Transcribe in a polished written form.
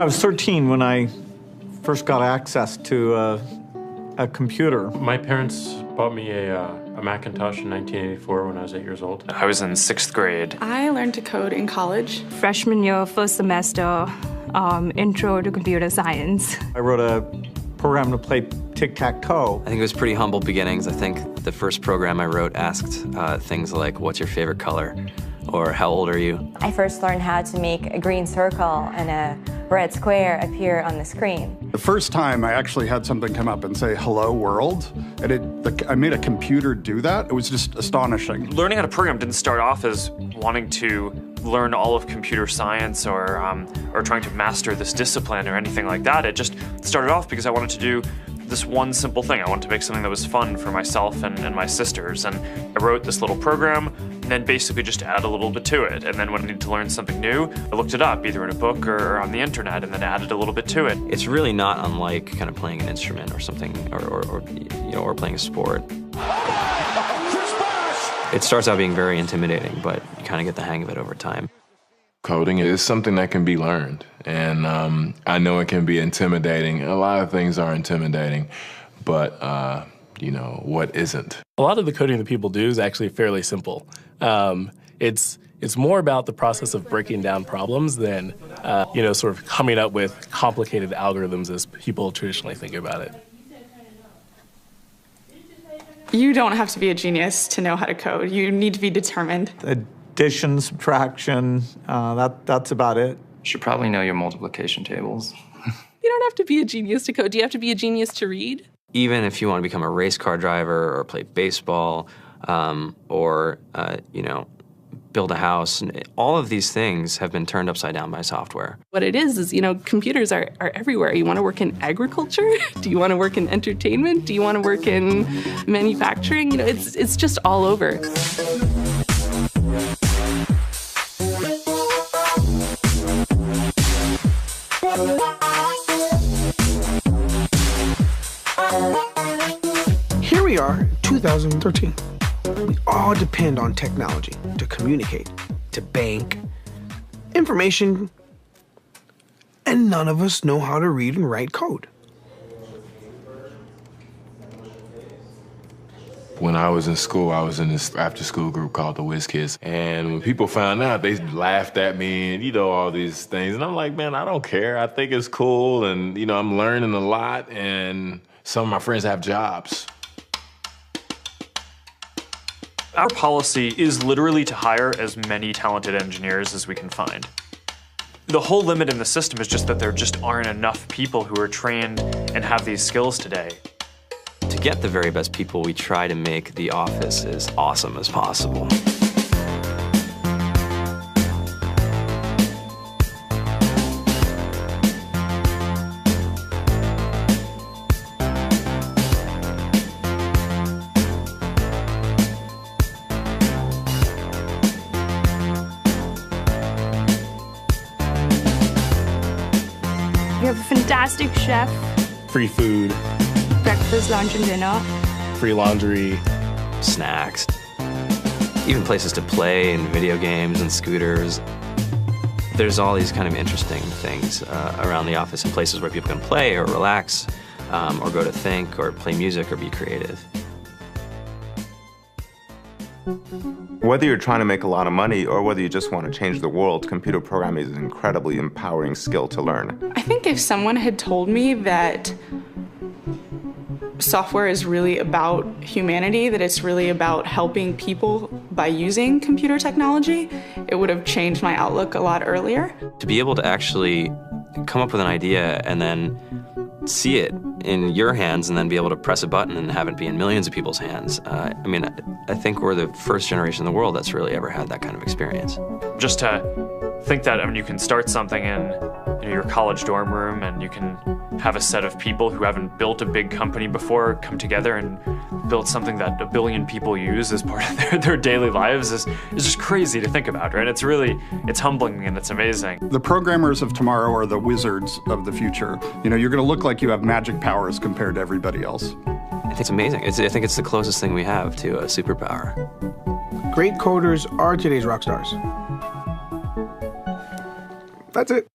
I was 13 when I first got access to a computer. My parents bought me a Macintosh in 1984 when I was 8 years old. I was in 6th grade. I learned to code in college. Freshman year, first semester, intro to computer science. I wrote a program to play tic-tac-toe. I think it was pretty humble beginnings. I think the first program I wrote asked things like, what's your favorite color? Or how old are you? I first learned how to make a green circle and a red square appear on the screen. The first time I actually had something come up and say, hello world, and I made a computer do that. It was just astonishing. Learning how to program didn't start off as wanting to learn all of computer science or trying to master this discipline or anything like that. It just started off because I wanted to do this one simple thing. I wanted to make something that was fun for myself and my sisters. And I wrote this little program and then basically just add a little bit to it. And then when I needed to learn something new, I looked it up either in a book or on the internet and then added a little bit to it. It's really not unlike kind of playing an instrument or something, or playing a sport. It starts out being very intimidating, but you kind of get the hang of it over time. Coding is something that can be learned, and I know it can be intimidating. A lot of things are intimidating, but what isn't? A lot of the coding that people do is actually fairly simple. It's more about the process of breaking down problems than sort of coming up with complicated algorithms as people traditionally think about it. You don't have to be a genius to know how to code. You need to be determined. Addition, subtraction, that's about it. You should probably know your multiplication tables. You don't have to be a genius to code. Do you have to be a genius to read? Even if you want to become a race car driver or play baseball or build a house, all of these things have been turned upside down by software. What it is, computers are everywhere. You want to work in agriculture? Do you want to work in entertainment? Do you want to work in manufacturing? It's just all over. Here we are, 2013. We all depend on technology to communicate, to bank, information, and none of us know how to read and write code. When I was in school, I was in this after-school group called the Whiz Kids. And when people found out, they laughed at me and, all these things. And I'm like, man, I don't care. I think it's cool. And, I'm learning a lot. And some of my friends have jobs. Our policy is literally to hire as many talented engineers as we can find. The whole limit in the system is just that there just aren't enough people who are trained and have these skills today. To get the very best people, we try to make the office as awesome as possible. We have a fantastic chef. Free food, Breakfast, lunch, and dinner. free laundry, snacks, even places to play and video games and scooters. There's all these kind of interesting things around the office and places where people can play or relax or go to think or play music or be creative. Whether you're trying to make a lot of money or whether you just want to change the world, computer programming is an incredibly empowering skill to learn. I think if someone had told me that software is really about humanity, that it's really about helping people by using computer technology, it would have changed my outlook a lot earlier. To be able to actually come up with an idea and then see it in your hands and then be able to press a button and have it be in millions of people's hands. I think we're the first generation in the world that's really ever had that kind of experience. Just to think that, you can start something in your college dorm room and you can have a set of people who haven't built a big company before come together and build something that 1 billion people use as part of their daily lives is just crazy to think about, right? It's humbling and it's amazing. The programmers of tomorrow are the wizards of the future. You're going to look like you have magic powers compared to everybody else. I think it's amazing. I think it's the closest thing we have to a superpower. Great coders are today's rock stars. That's it.